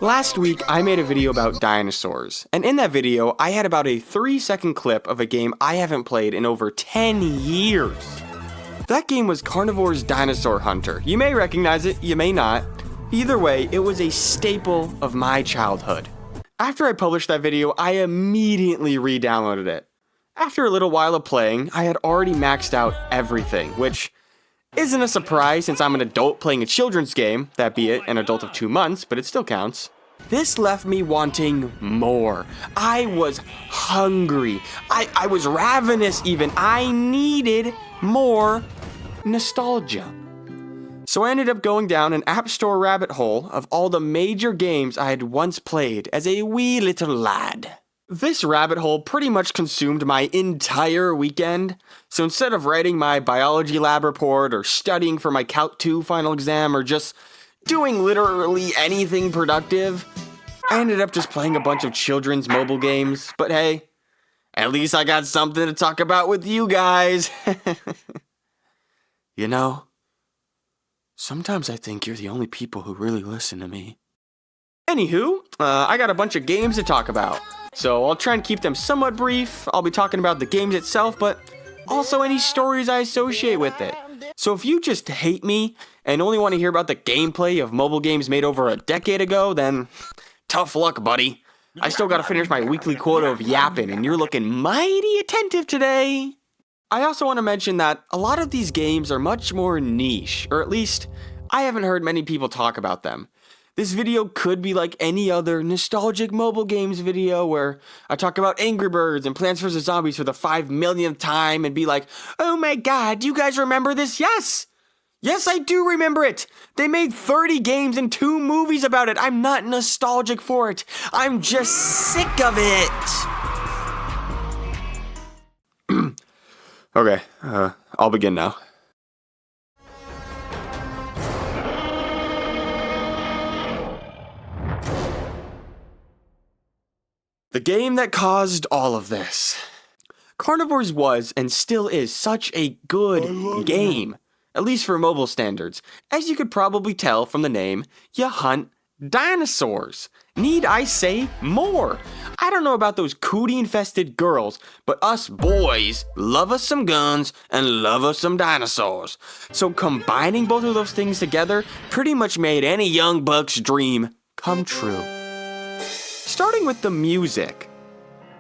Last week, I made a video about dinosaurs, and in that video, I had about a 3-second clip of a game I haven't played in over 10 years. That game was Carnivores Dinosaur Hunter. You may recognize it, you may not. Either way, it was a staple of my childhood. After I published that video, I immediately re-downloaded it. After a little while of playing, I had already maxed out everything, which isn't a surprise since I'm an adult playing a children's game, that be it, an adult of 2 months, but it still counts. This left me wanting more. I was hungry. I was ravenous even. I needed more nostalgia. So I ended up going down an App Store rabbit hole of all the major games I had once played as a wee little lad. This rabbit hole pretty much consumed my entire weekend, so instead of writing my biology lab report or studying for my Calc 2 final exam or just doing literally anything productive, I ended up just playing a bunch of children's mobile games. But hey, at least I got something to talk about with you guys. You know, sometimes I think you're the only people who really listen to me. Anywho, I got a bunch of games to talk about. So I'll try and keep them somewhat brief. I'll be talking about the games itself, but also any stories I associate with it. So if you just hate me and only want to hear about the gameplay of mobile games made over a decade ago, then tough luck, buddy. I still gotta finish my weekly quota of yapping, and you're looking mighty attentive today. I also want to mention that a lot of these games are much more niche, or at least I haven't heard many people talk about them. This video could be like any other nostalgic mobile games video where I talk about Angry Birds and Plants vs. Zombies for the 5 millionth time and be like, oh my god, do you guys remember this? Yes! Yes, I do remember it! They made 30 games and 2 movies about it. I'm not nostalgic for it. I'm just sick of it! Okay, I'll begin now. The game that caused all of this. Carnivores was and still is such a good game, at least for mobile standards. As you could probably tell from the name, you hunt dinosaurs. Need I say more? I don't know about those cootie-infested girls, but us boys love us some guns and love us some dinosaurs. So combining both of those things together pretty much made any young buck's dream come true. Starting with the music.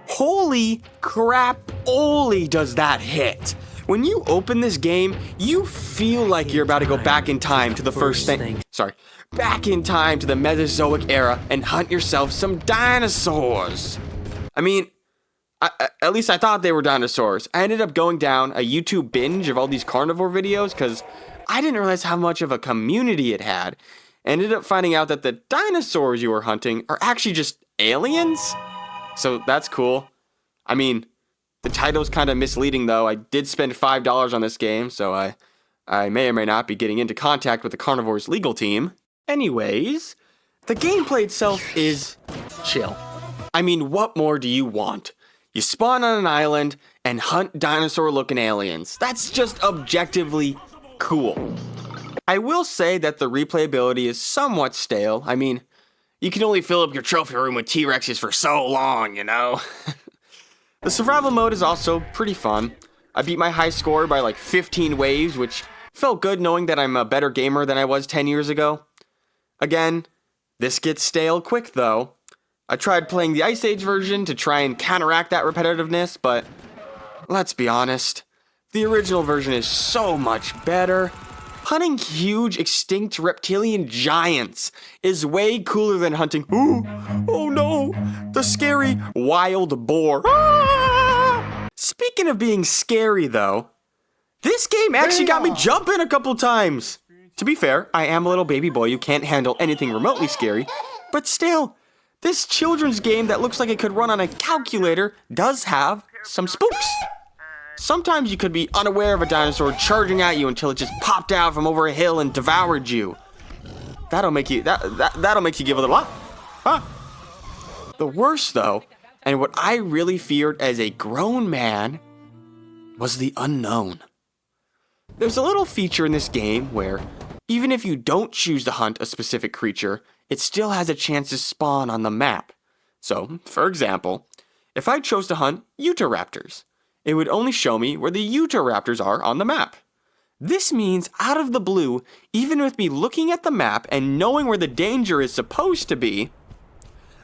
Holy crap-oly does that hit. When you open this game, you feel like you're about to go back in time to the back in time to the Mesozoic era and hunt yourself some dinosaurs. I mean, at least I thought they were dinosaurs. I ended up going down a YouTube binge of all these carnivore videos because I didn't realize how much of a community it had. Ended up finding out that the dinosaurs you were hunting are actually just aliens? So that's cool. I mean, the title's kind of misleading though. I did spend $5 on this game, so I may or may not be getting into contact with the Carnivores legal team. Anyways, the gameplay itself is chill. I mean, what more do you want? You spawn on an island and hunt dinosaur-looking aliens. That's just objectively cool. I will say that the replayability is somewhat stale. I mean, you can only fill up your trophy room with T-Rexes for so long, you know? The survival mode is also pretty fun. I beat my high score by like 15 waves, which felt good knowing that I'm a better gamer than I was 10 years ago. Again, this gets stale quick though. I tried playing the Ice Age version to try and counteract that repetitiveness, but let's be honest, the original version is so much better. Hunting huge, extinct reptilian giants is way cooler than hunting, oh no, the scary wild boar. Ah! Speaking of being scary though, this game actually got me jumping a couple times. To be fair, I am a little baby boy who can't handle anything remotely scary, but still, this children's game that looks like it could run on a calculator does have some spooks. Sometimes you could be unaware of a dinosaur charging at you until it just popped out from over a hill and devoured you. That'll make you give it a lot. Huh? The worst though, and what I really feared as a grown man, was the unknown. There's a little feature in this game where Even if you don't choose to hunt a specific creature, it still has a chance to spawn on the map. So, for example, if I chose to hunt Utahraptors, it would only show me where the Utahraptors are on the map. This means, out of the blue, even with me looking at the map and knowing where the danger is supposed to be,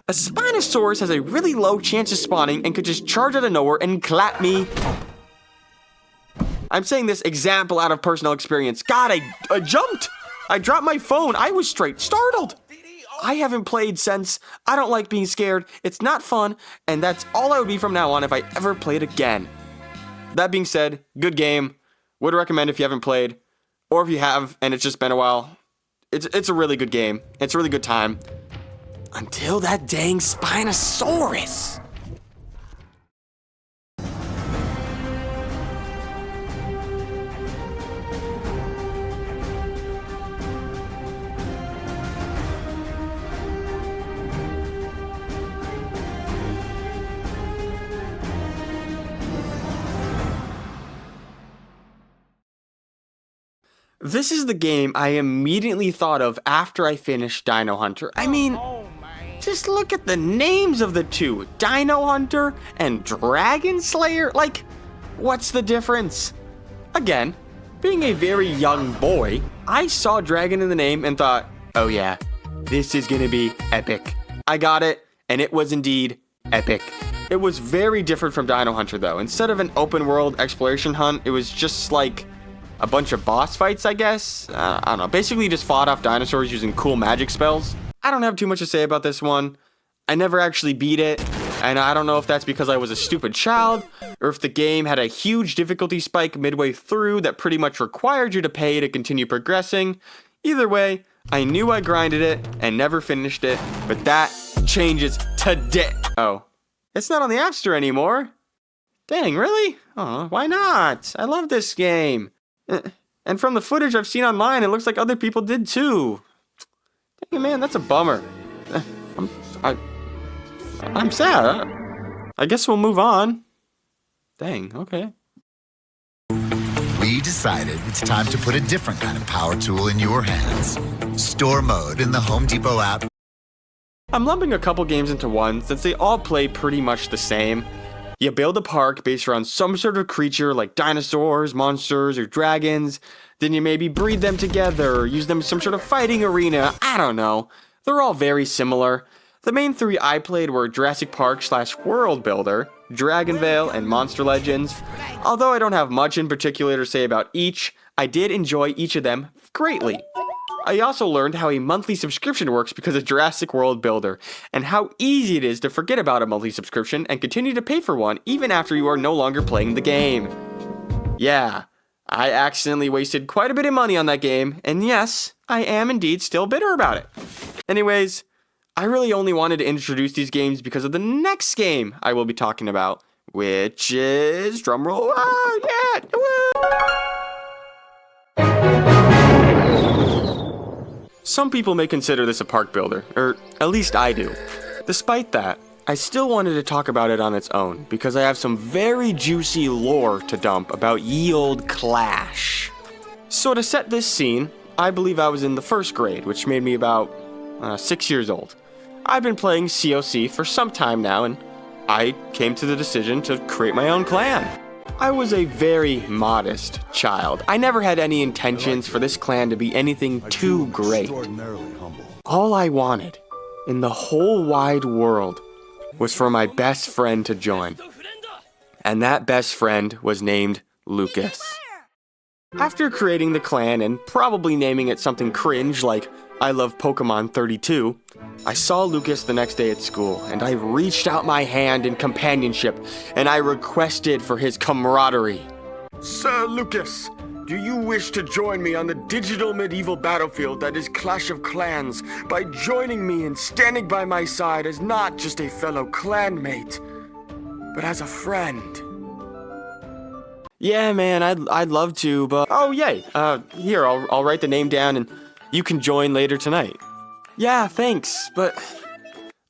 a Spinosaurus has a really low chance of spawning and could just charge out of nowhere and clap me. I'm saying this example out of personal experience. God, I jumped! I dropped my phone. I was straight startled. I haven't played since. I don't like being scared. It's not fun, and that's all I would be from now on if I ever played again. That being said, good game. Would recommend if you haven't played, or if you have and it's just been a while. It's a really good game. It's a really good time. Until that dang Spinosaurus. This is the game I immediately thought of after I finished Dino Hunter. I mean, just look at the names of the two. Dino Hunter and Dragon Slayer. Like, what's the difference? Again, being a very young boy, I saw dragon in the name and thought, oh yeah, this is gonna be epic. I got it, and it was indeed epic. It was very different from Dino Hunter though. Instead of an open world exploration hunt, it was just like a bunch of boss fights, I guess. I don't know. Basically just fought off dinosaurs using cool magic spells. I don't have too much to say about this one. I never actually beat it, and I don't know if that's because I was a stupid child, or if the game had a huge difficulty spike midway through that pretty much required you to pay to continue progressing. Either way, I knew I grinded it and never finished it, but that changes today. Oh, it's not on the App Store anymore. Dang, really? Oh, why not? I love this game. And from the footage I've seen online, it looks like other people did too. Dang, man, that's a bummer. I'm sad. I guess we'll move on. Dang, okay. We decided it's time to put a different kind of power tool in your hands. Store mode in the Home Depot app. I'm lumping a couple games into one since they all play pretty much the same. You build a park based around some sort of creature like dinosaurs, monsters, or dragons. Then you maybe breed them together or use them as some sort of fighting arena. I don't know. They're all very similar. The main three I played were Jurassic Park / World Builder, Dragonvale, and Monster Legends. Although I don't have much in particular to say about each, I did enjoy each of them greatly. I also learned how a monthly subscription works because of Jurassic World Builder, and how easy it is to forget about a monthly subscription and continue to pay for one even after you are no longer playing the game. Yeah, I accidentally wasted quite a bit of money on that game, and yes, I am indeed still bitter about it. Anyways, I really only wanted to introduce these games because of the next game I will be talking about, which is, drumroll, Some people may consider this a park builder, or at least I do. Despite that, I still wanted to talk about it on its own, because I have some very juicy lore to dump about ye olde Clash. So to set this scene, I believe I was in the first grade, which made me about 6 years old. I've been playing COC for some time now, and I came to the decision to create my own clan. I was a very modest child. I never had any intentions for this clan to be anything too great. All I wanted in the whole wide world was for my best friend to join. And that best friend was named Lucas. After creating the clan and probably naming it something cringe like I Love Pokemon 32, I saw Lucas the next day at school, and I reached out my hand in companionship, and I requested for his camaraderie. Sir Lucas, do you wish to join me on the digital medieval battlefield that is Clash of Clans by joining me and standing by my side as not just a fellow clanmate, but as a friend? Yeah, man, I'd love to, but... Oh, yay. Here, I'll write the name down and you can join later tonight. Yeah, thanks, but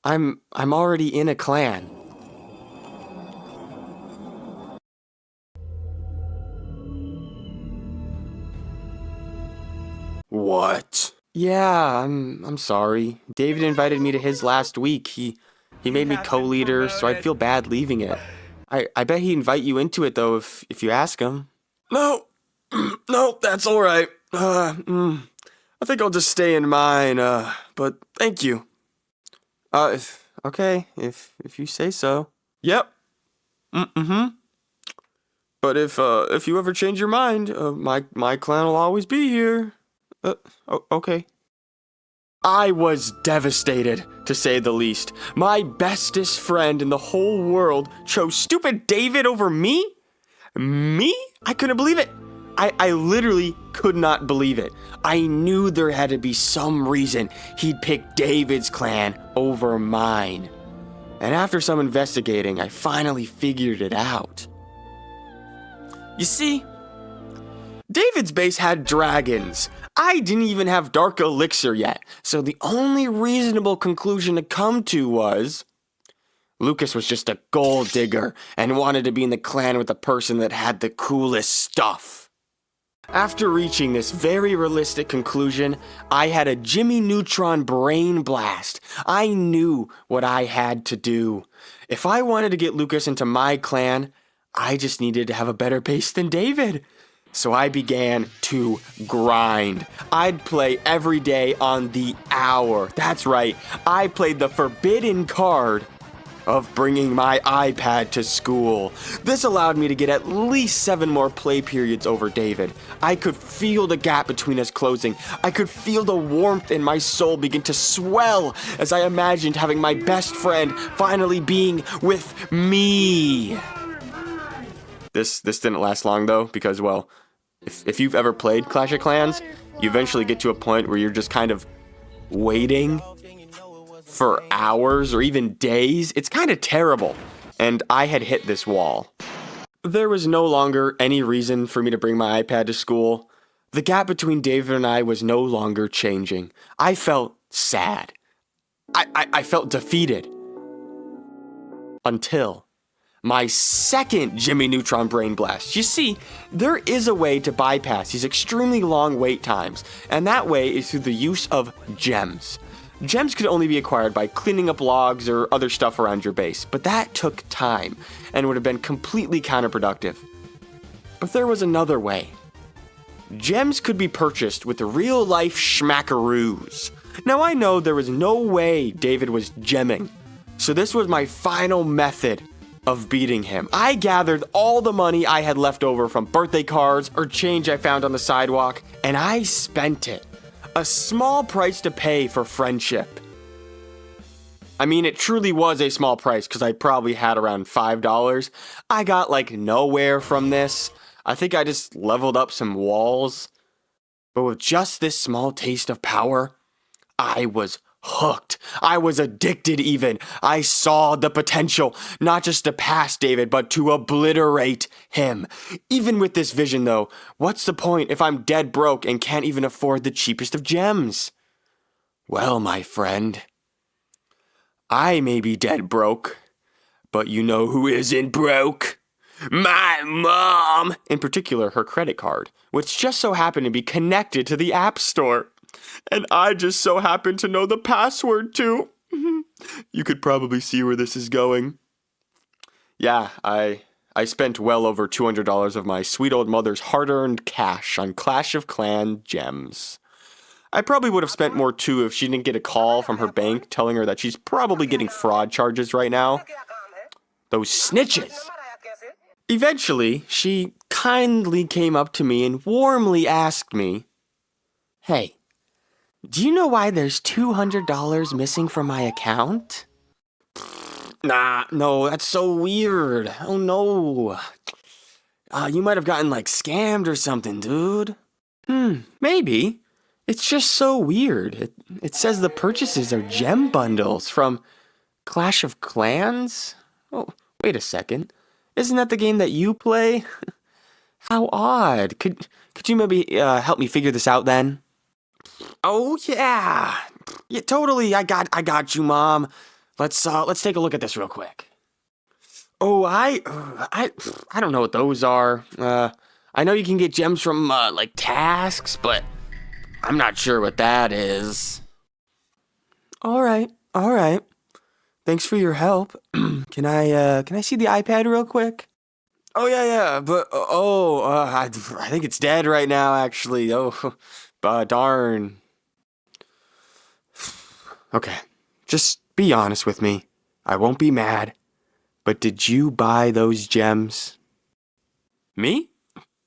I'm already in a clan. What? Yeah, I'm sorry. David invited me to his last week. He made me co-leader, so I'd feel bad leaving it. I bet he'd invite you into it, though, if you ask him. No, no, that's all right. I think I'll just stay in mine, but thank you. If you say so. Yep. Mm-hmm. But if you ever change your mind, my clan will always be here. Okay. I was devastated, to say the least. My bestest friend in the whole world chose stupid David over me? Me? I couldn't believe it. I literally could not believe it. I knew there had to be some reason he'd pick David's clan over mine. And after some investigating, I finally figured it out. You see, David's base had dragons. I didn't even have Dark Elixir yet, so the only reasonable conclusion to come to was Lucas was just a gold digger and wanted to be in the clan with the person that had the coolest stuff. After reaching this very realistic conclusion, I had a Jimmy Neutron brain blast. I knew what I had to do. If I wanted to get Lucas into my clan, I just needed to have a better base than David. So I began to grind. I'd play every day on the hour. That's right, I played the forbidden card of bringing my iPad to school. This allowed me to get at least 7 more play periods over David. I could feel the gap between us closing. I could feel the warmth in my soul begin to swell as I imagined having my best friend finally being with me. This didn't last long though, because, well, if you've ever played Clash of Clans, you eventually get to a point where you're just kind of waiting for hours or even days. It's kind of terrible. And I had hit this wall. There was no longer any reason for me to bring my iPad to school. The gap between David and I was no longer changing. I felt sad. I felt defeated. Until my second Jimmy Neutron Brain Blast. You see, there is a way to bypass these extremely long wait times, and that way is through the use of gems. Gems could only be acquired by cleaning up logs or other stuff around your base, but that took time and would have been completely counterproductive. But there was another way. Gems could be purchased with real-life schmackaroos. Now I know there was no way David was gemming, so this was my final method of beating him. I gathered all the money I had left over from birthday cards or change I found on the sidewalk, and I spent it. A small price to pay for friendship. I mean, it truly was a small price because I probably had around $5. I got like nowhere from this. I think I just leveled up some walls. But with just this small taste of power, I was hooked. I was addicted even. I saw the potential, not just to pass David, but to obliterate him. Even with this vision though, what's the point if I'm dead broke and can't even afford the cheapest of gems? Well, my friend, I may be dead broke, but you know who isn't broke? My mom! In particular, her credit card, which just so happened to be connected to the App Store. And I just so happen to know the password too. You could probably see where this is going. Yeah, I spent well over $200 of my sweet old mother's hard-earned cash on Clash of Clans gems. I probably would have spent more too if she didn't get a call from her bank telling her that she's probably getting fraud charges right now. Those snitches! Eventually, she kindly came up to me and warmly asked me, "Hey, do you know why there's $200 missing from my account?" Nah, no, that's so weird. Oh no. You might have gotten like scammed or something, dude. Maybe. It's just so weird. It says the purchases are gem bundles from Clash of Clans? Oh, wait a second. Isn't that the game that you play? How odd. Could you maybe help me figure this out then? Oh yeah, totally. I got you, Mom. Let's take a look at this real quick. Oh, I don't know what those are. I know you can get gems from like tasks, but I'm not sure what that is. All right. Thanks for your help. Can I see the iPad real quick? Oh yeah, but I think it's dead right now. Actually, darn. Okay, just be honest with me. I won't be mad. But did you buy those gems? Me?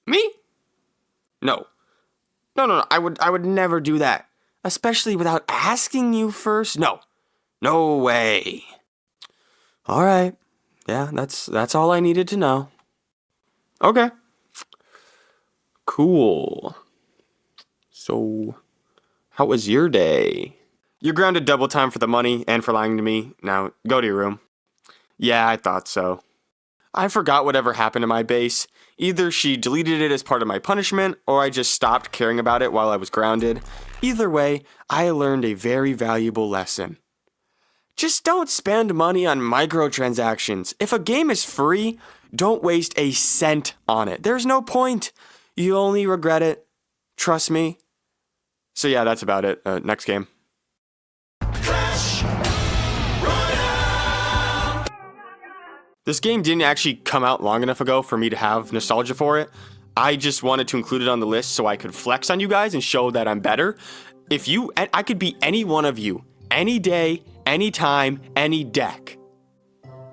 Me? No. No. I would never do that. Especially without asking you first. No way. All right. Yeah, that's all I needed to know. Okay. Cool. So, how was your day? You're grounded double time for the money and for lying to me. Now, go to your room. Yeah, I thought so. I forgot whatever happened to my base. Either she deleted it as part of my punishment, or I just stopped caring about it while I was grounded. Either way, I learned a very valuable lesson. Just don't spend money on microtransactions. If a game is free, don't waste a cent on it. There's no point. You only regret it. Trust me. So yeah, that's about it. Next game. This game didn't actually come out long enough ago for me to have nostalgia for it. I just wanted to include it on the list so I could flex on you guys and show that I'm better. I could be any one of you, any day, any time, any deck.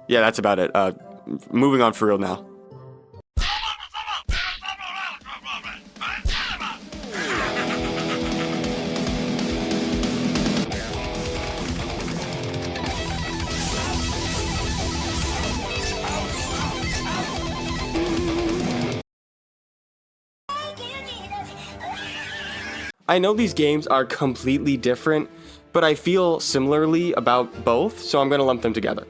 Yeah, that's about it. Moving on for real now. I know these games are completely different, but I feel similarly about both, so I'm going to lump them together.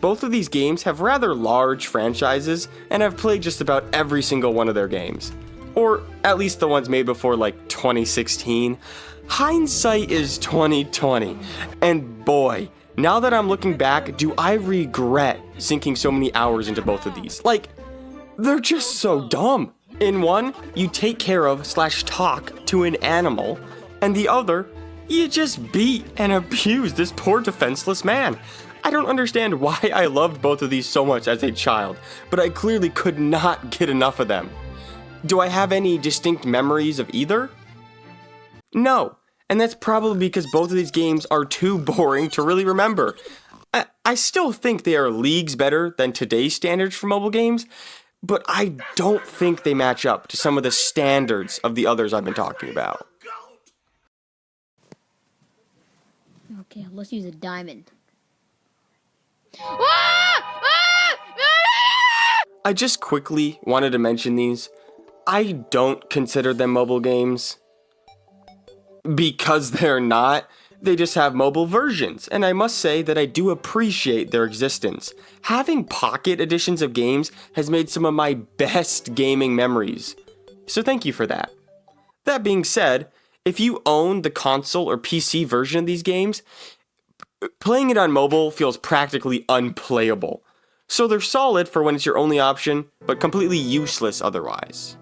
Both of these games have rather large franchises, and I've played just about every single one of their games. Or at least the ones made before like 2016. Hindsight is 2020, and boy, now that I'm looking back, do I regret sinking so many hours into both of these. Like, they're just so dumb. In one, you take care of / talk to an animal, and the other, you just beat and abuse this poor defenseless man. I don't understand why I loved both of these so much as a child, but I clearly could not get enough of them. Do I have any distinct memories of either? No, and that's probably because both of these games are too boring to really remember. I still think they are leagues better than today's standards for mobile games, but I don't think they match up to some of the standards of the others I've been talking about. Okay, let's use a diamond. I just quickly wanted to mention these. I don't consider them mobile games because they're not. They just have mobile versions, and I must say that I do appreciate their existence. Having pocket editions of games has made some of my best gaming memories, so thank you for that. That being said, if you own the console or PC version of these games, playing it on mobile feels practically unplayable. So they're solid for when it's your only option, but completely useless otherwise.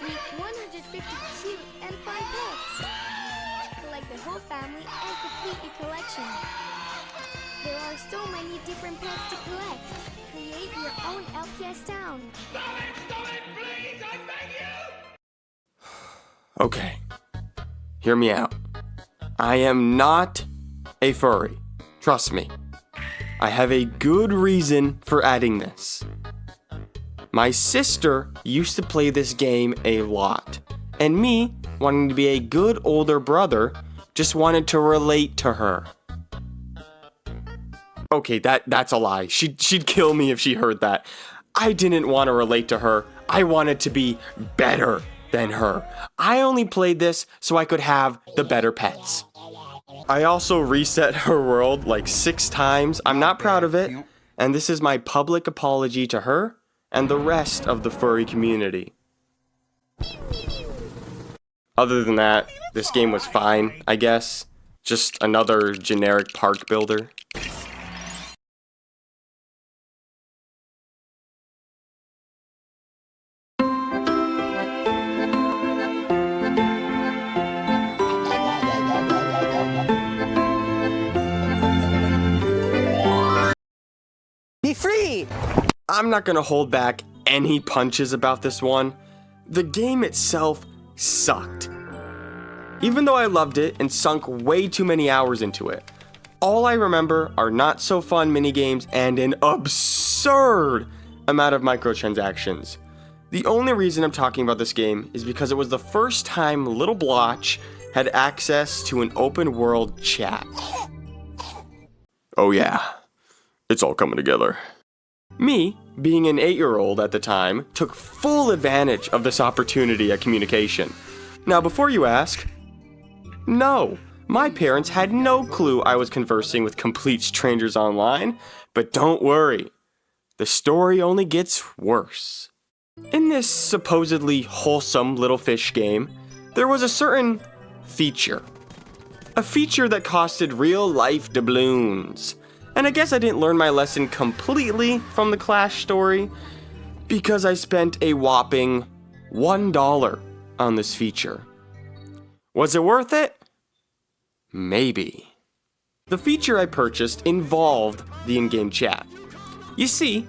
Meet 150 cute and fun pets. Collect the whole family and complete your collection. There are so many different pets to collect. Create your own LPS town. Stop it, please, I beg you! Okay, hear me out. I am not a furry. Trust me. I have a good reason for adding this. My sister used to play this game a lot, and me, wanting to be a good older brother, just wanted to relate to her. Okay, that's a lie. She'd kill me if she heard that. I didn't want to relate to her. I wanted to be better than her. I only played this so I could have the better pets. I also reset her world like 6 times. I'm not proud of it, and this is my public apology to her and the rest of the furry community. Other than that, this game was fine, I guess. Just another generic park builder. me! I'm not gonna hold back any punches about this one. The game itself sucked. Even though I loved it and sunk way too many hours into it, all I remember are not so fun minigames and an absurd amount of microtransactions. The only reason I'm talking about this game is because it was the first time Little Blotch had access to an open world chat. Oh yeah, it's all coming together. Me, being an 8-year-old at the time, took full advantage of this opportunity at communication. Now before you ask, no, my parents had no clue I was conversing with complete strangers online, but don't worry, the story only gets worse. In this supposedly wholesome little fish game, there was a certain feature. A feature that costed real-life doubloons. And I guess I didn't learn my lesson completely from the Clash story, because I spent a whopping $1 on this feature. Was it worth it? Maybe. The feature I purchased involved the in-game chat. You see,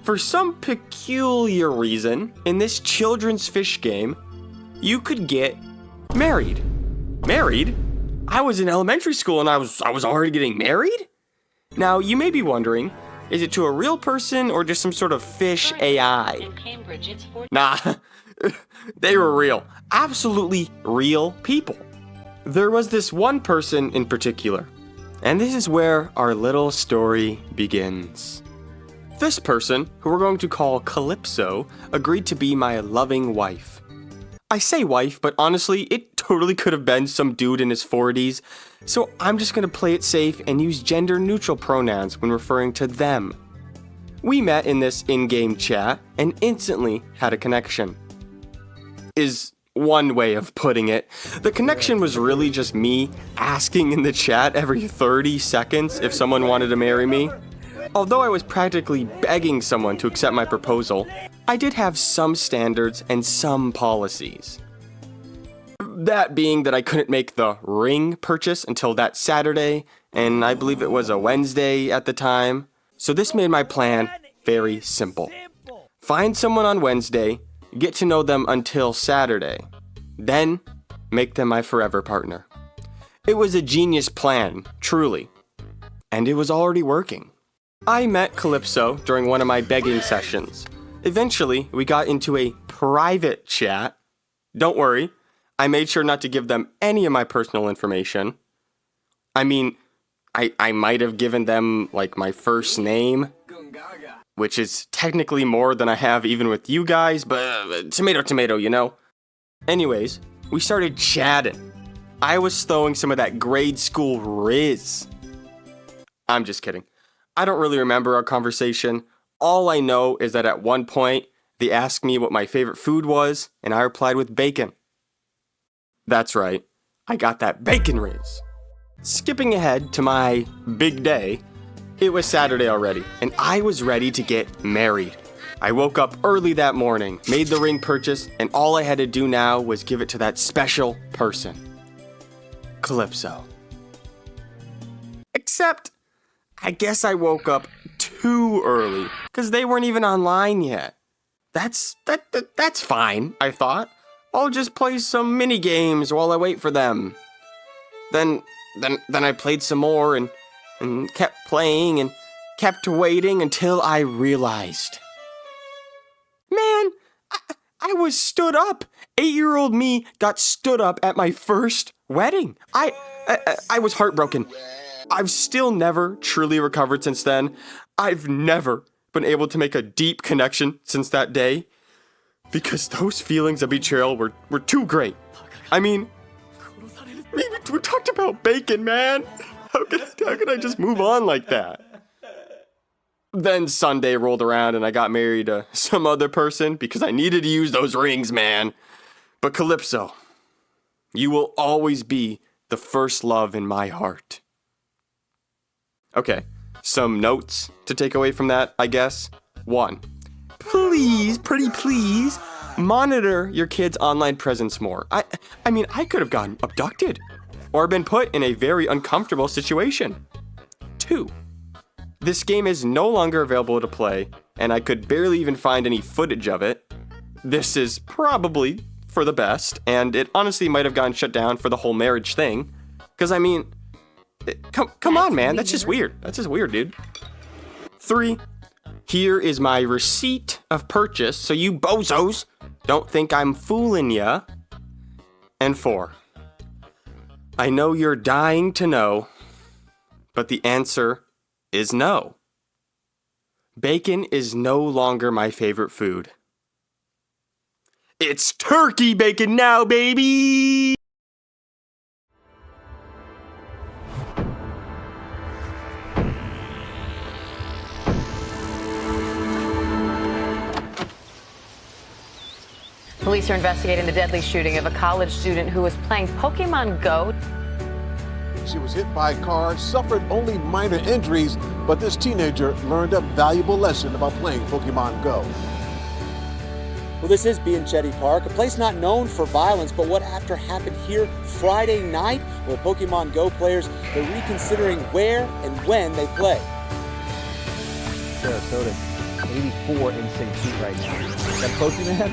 for some peculiar reason, in this children's fish game, you could get married. Married? I was in elementary school and I was already getting married? Now, you may be wondering, is it to a real person or just some sort of fish AI? Nah, they were real. Absolutely real people. There was this one person in particular, and this is where our little story begins. This person, who we're going to call Calypso, agreed to be my loving wife. I say wife, but honestly, it totally could have been some dude in his 40s, so I'm just gonna play it safe and use gender-neutral pronouns when referring to them. We met in this in-game chat and instantly had a connection. Is one way of putting it. The connection was really just me asking in the chat every 30 seconds if someone wanted to marry me. Although I was practically begging someone to accept my proposal, I did have some standards and some policies. That being that I couldn't make the ring purchase until that Saturday, and I believe it was a Wednesday at the time. So this made my plan very simple. Find someone on Wednesday, get to know them until Saturday, then make them my forever partner. It was a genius plan, truly, and it was already working. I met Calypso during one of my begging sessions. Eventually, we got into a private chat. Don't worry, I made sure not to give them any of my personal information. I mean, I might have given them, like, my first name, which is technically more than I have even with you guys, but tomato, tomato, you know? Anyways, we started chatting. I was throwing some of that grade school riz. I'm just kidding. I don't really remember our conversation. All I know is that at one point, they asked me what my favorite food was, and I replied with bacon. That's right, I got that bacon riz. Skipping ahead to my big day, it was Saturday already, and I was ready to get married. I woke up early that morning, made the ring purchase, and all I had to do now was give it to that special person. Calypso. Except, I guess I woke up too early, because they weren't even online yet. That's fine, I thought. I'll just play some mini games while I wait for them. Then I played some more and kept playing and kept waiting until I realized. Man, I was stood up. 8-year-old me got stood up at my first wedding. I was heartbroken. I've still never truly recovered since then. I've never been able to make a deep connection since that day, because those feelings of betrayal were too great. I mean, we talked about bacon, man. How could I just move on like that? Then Sunday rolled around and I got married to some other person because I needed to use those rings, man. But Calypso, you will always be the first love in my heart. Okay, some notes to take away from that, I guess. 1. Please, pretty please, monitor your kids' online presence more. I mean, I could have gotten abducted or been put in a very uncomfortable situation. 2. this game is no longer available to play, and I could barely even find any footage of it. This is probably for the best, and it honestly might have gotten shut down for the whole marriage thing. Because, I mean, come on, man, that's just weird. That's just weird, dude. 3, here is my receipt of purchase, so you bozos don't think I'm fooling ya. And 4, I know you're dying to know, but the answer is no. Bacon is no longer my favorite food. It's turkey bacon now, baby! Police are investigating the deadly shooting of a college student who was playing Pokemon Go. She was hit by a car, suffered only minor injuries, but this teenager learned a valuable lesson about playing Pokemon Go. Well, this is Bianchetti Park, a place not known for violence, but what after happened here Friday night, where Pokemon Go players are reconsidering where and when they play. Sarasota, 84 in sync feet right now. That Pokemon?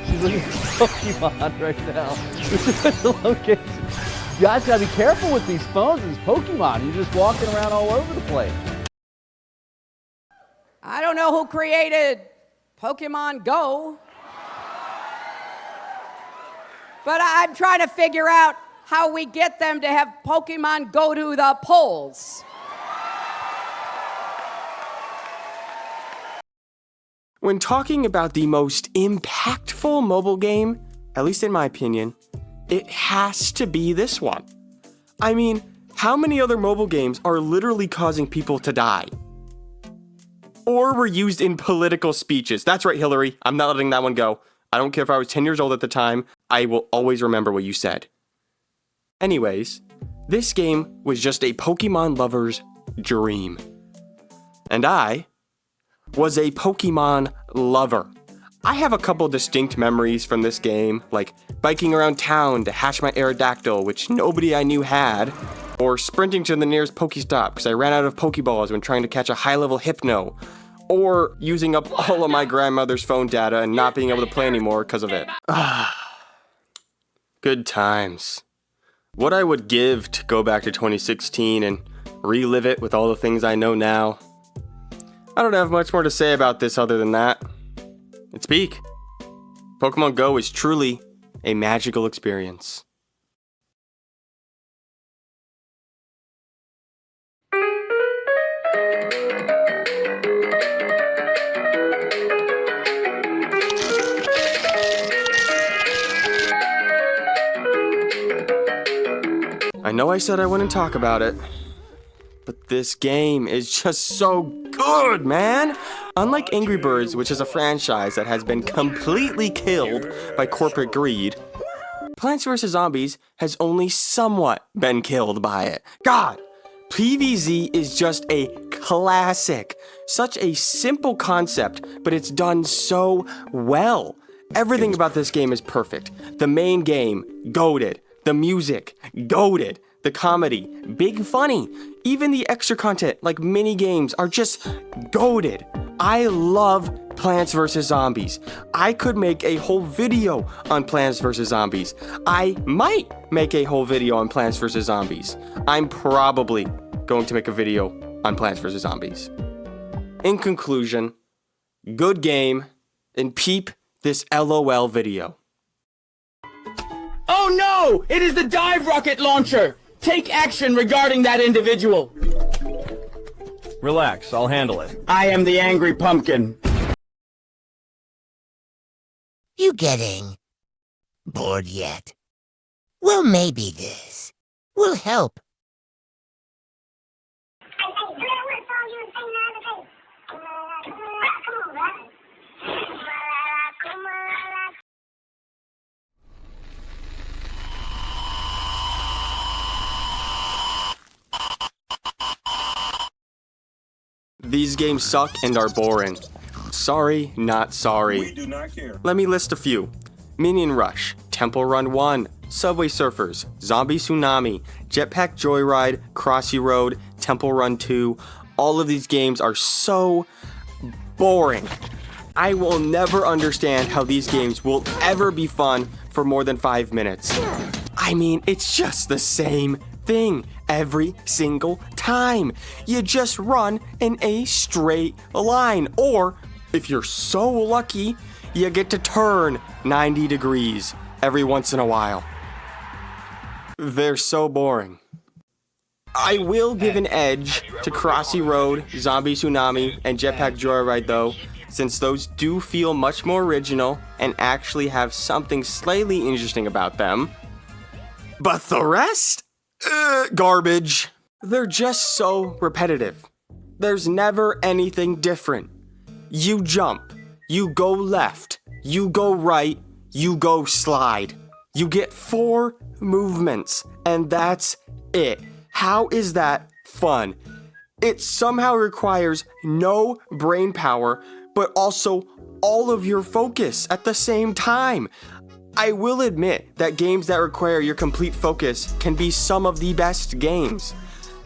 She's looking for Pokemon right now. This is the location. You guys gotta be careful with these phones and these Pokemon. You're just walking around all over the place. I don't know who created Pokemon Go, but I'm trying to figure out how we get them to have Pokemon go to the polls. When talking about the most impactful mobile game, at least in my opinion, it has to be this one. I mean, how many other mobile games are literally causing people to die? Or were used in political speeches? That's right, Hillary. I'm not letting that one go. I don't care if I was 10 years old at the time. I will always remember what you said. Anyways, this game was just a Pokemon lover's dream. And I was a Pokemon lover. I have a couple distinct memories from this game, like biking around town to hatch my Aerodactyl, which nobody I knew had, or sprinting to the nearest Pokestop because I ran out of Pokeballs when trying to catch a high-level Hypno, or using up all of my grandmother's phone data and not being able to play anymore because of it. Good times. What I would give to go back to 2016 and relive it with all the things I know now. I don't have much more to say about this other than that. It's peak. Pokemon Go is truly a magical experience. I know I said I wouldn't talk about it, but this game is just so good, man! Unlike Angry Birds, which is a franchise that has been completely killed by corporate greed, Plants vs. Zombies has only somewhat been killed by it. God! PvZ is just a classic. Such a simple concept, but it's done so well. Everything about this game is perfect. The main game, goated. The music, goated. The comedy, big funny. Even the extra content, like mini games, are just goated. I love Plants vs. Zombies. I could make a whole video on Plants vs. Zombies. I might make a whole video on Plants vs. Zombies. I'm probably going to make a video on Plants vs. Zombies. In conclusion, good game, and peep this LOL video. Oh no! It is the dive rocket launcher! Take action regarding that individual! Relax, I'll handle it. I am the angry pumpkin. You getting bored yet? Well, maybe this will help. These games suck and are boring. Sorry, not sorry. We do not care. Let me list a few. Minion Rush, Temple Run 1, Subway Surfers, Zombie Tsunami, Jetpack Joyride, Crossy Road, Temple Run 2, All of these games are so boring. I will never understand how these games will ever be fun for more than 5 minutes. I mean, it's just the same thing every single time. You just run in a straight line, or if you're so lucky, you get to turn 90 degrees every once in a while. They're so boring. I will give an edge to Crossy Road, Zombie Tsunami, and Jetpack Joyride though, since those do feel much more original and actually have something slightly interesting about them. But the rest? Garbage. They're just so repetitive. There's never anything different. You jump, you go left, you go right, you go slide. You get 4 movements, and that's it. How is that fun? It somehow requires no brain power, but also all of your focus at the same time. I will admit that games that require your complete focus can be some of the best games.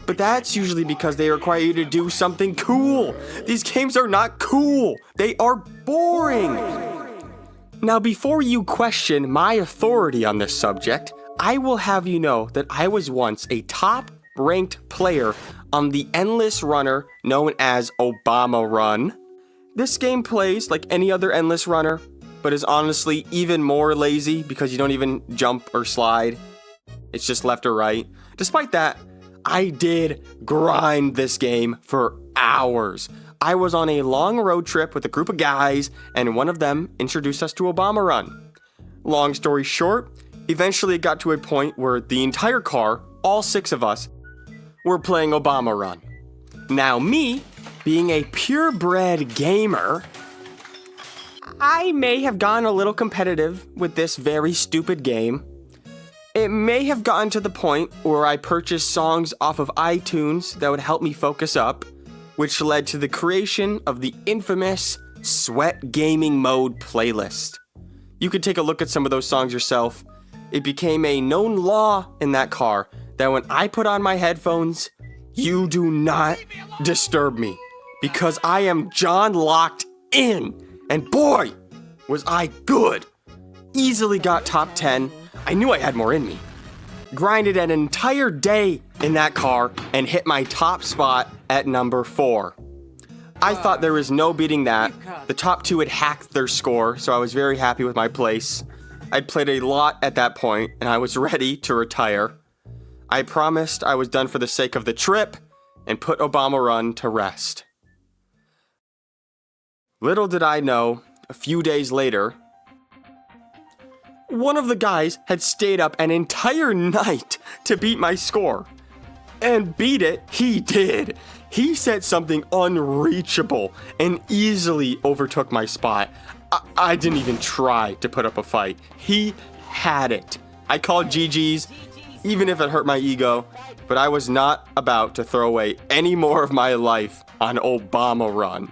But that's usually because they require you to do something cool. These games are not cool. They are boring. Now, before you question my authority on this subject, I will have you know that I was once a top-ranked player on the endless runner known as Obama Run. This game plays like any other endless runner, but is honestly even more lazy because you don't even jump or slide. It's just left or right. Despite that, I did grind this game for hours. I was on a long road trip with a group of guys, and one of them introduced us to Obama Run. Long story short, eventually it got to a point where the entire car, all 6 of us, were playing Obama Run. Now me, being a purebred gamer, I may have gone a little competitive with this very stupid game. It may have gotten to the point where I purchased songs off of iTunes that would help me focus up, which led to the creation of the infamous Sweat Gaming Mode playlist. You could take a look at some of those songs yourself. It became a known law in that car that when I put on my headphones, you do not disturb me, because I am John locked in. And boy, was I good. Easily got top 10. I knew I had more in me. Grinded an entire day in that car and hit my top spot at number 4. I thought there was no beating that. The top 2 had hacked their score, so I was very happy with my place. I'd played a lot at that point, and I was ready to retire. I promised I was done for the sake of the trip and put Obama Run to rest. Little did I know, a few days later, one of the guys had stayed up an entire night to beat my score. And beat it, he did. He set something unreachable and easily overtook my spot. I didn't even try to put up a fight. He had it. I called GG's, even if it hurt my ego, but I was not about to throw away any more of my life on Obama Run.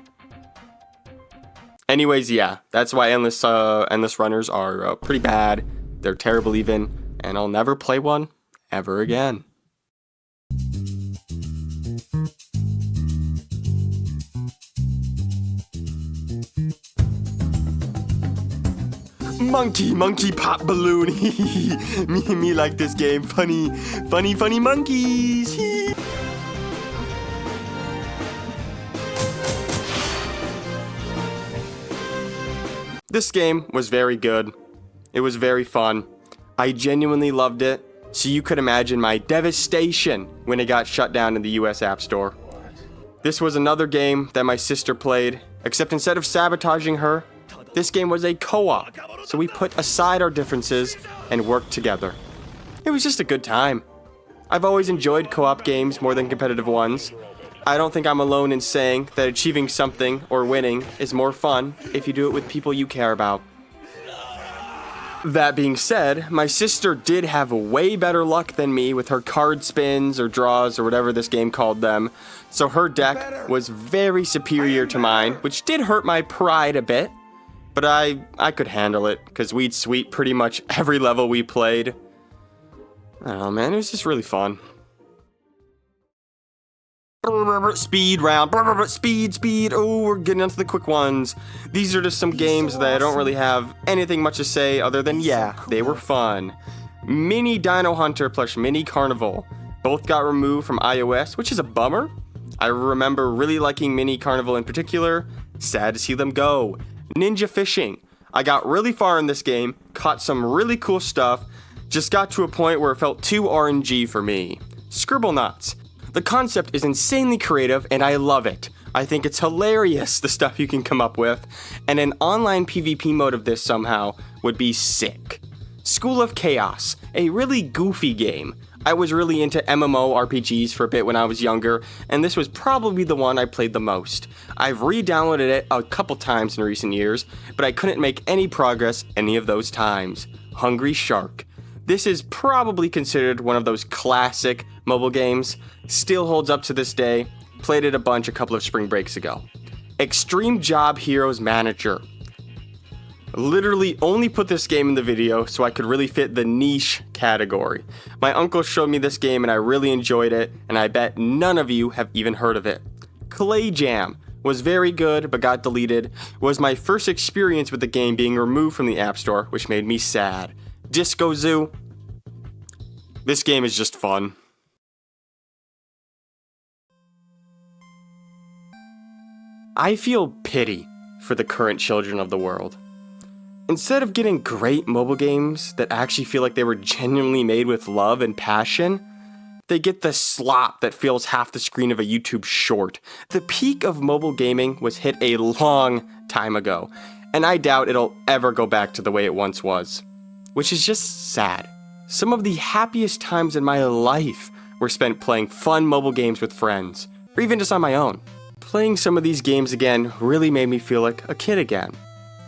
Anyways, yeah, that's why endless runners are pretty bad. They're terrible even, and I'll never play one ever again. Monkey pop balloon. me like this game. Funny monkeys. This game was very good. It was very fun. I genuinely loved it, so you could imagine my devastation when it got shut down in the US App Store. This was another game that my sister played, except instead of sabotaging her, this game was a co-op, so we put aside our differences and worked together. It was just a good time. I've always enjoyed co-op games more than competitive ones. I don't think I'm alone in saying that achieving something or winning is more fun if you do it with people you care about. That being said, my sister did have way better luck than me with her card spins or draws or whatever this game called them, so her deck was very superior to mine, which did hurt my pride a bit, but I could handle it because we'd sweep pretty much every level we played. I don't know, man, it was just really fun. speed round, speed. Oh, we're getting into the quick ones. These are just some games that I don't really have anything much to say other than, yeah, they were fun. Mini Dino Hunter plus Mini Carnival both got removed from iOS, which is a bummer. I remember really liking Mini Carnival in particular. Sad to see them go. Ninja Fishing. I got really far in this game, caught some really cool stuff, just got to a point where it felt too RNG for me. Scribblenauts. The concept is insanely creative and I love it. I think it's hilarious the stuff you can come up with, and an online PvP mode of this somehow would be sick. School of Chaos, a really goofy game. I was really into MMORPGs for a bit when I was younger, and this was probably the one I played the most. I've re-downloaded it a couple times in recent years, but I couldn't make any progress any of those times. Hungry Shark. This is probably considered one of those classic mobile games, still holds up to this day, played it a bunch a couple of spring breaks ago. Extreme Job Heroes Manager. Literally only put this game in the video so I could really fit the niche category. My uncle showed me this game and I really enjoyed it, and I bet none of you have even heard of it. Clay Jam was very good but got deleted. Was my first experience with the game being removed from the App Store, which made me sad. Disco Zoo. This game is just fun. I feel pity for the current children of the world. Instead of getting great mobile games that actually feel like they were genuinely made with love and passion, they get the slop that fills half the screen of a YouTube short. The peak of mobile gaming was hit a long time ago, and I doubt it'll ever go back to the way it once was, which is just sad. Some of the happiest times in my life were spent playing fun mobile games with friends, or even just on my own. Playing some of these games again really made me feel like a kid again.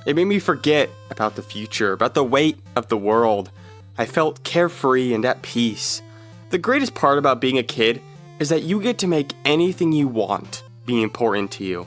It made me forget about the future, about the weight of the world. I felt carefree and at peace. The greatest part about being a kid is that you get to make anything you want be important to you.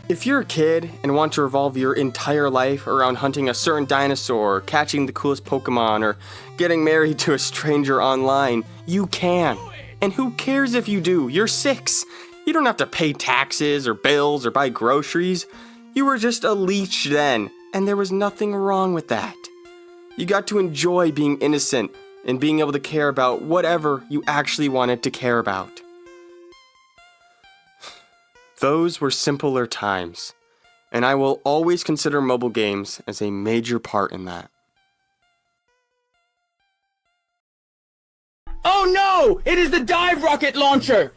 If you're a kid and want to revolve your entire life around hunting a certain dinosaur, or catching the coolest Pokemon, or getting married to a stranger online, you can. And who cares if you do? You're 6. You don't have to pay taxes or bills or buy groceries. You were just a leech then, and there was nothing wrong with that. You got to enjoy being innocent and being able to care about whatever you actually wanted to care about. Those were simpler times, and I will always consider mobile games as a major part in that. Oh no! It is the dive rocket launcher!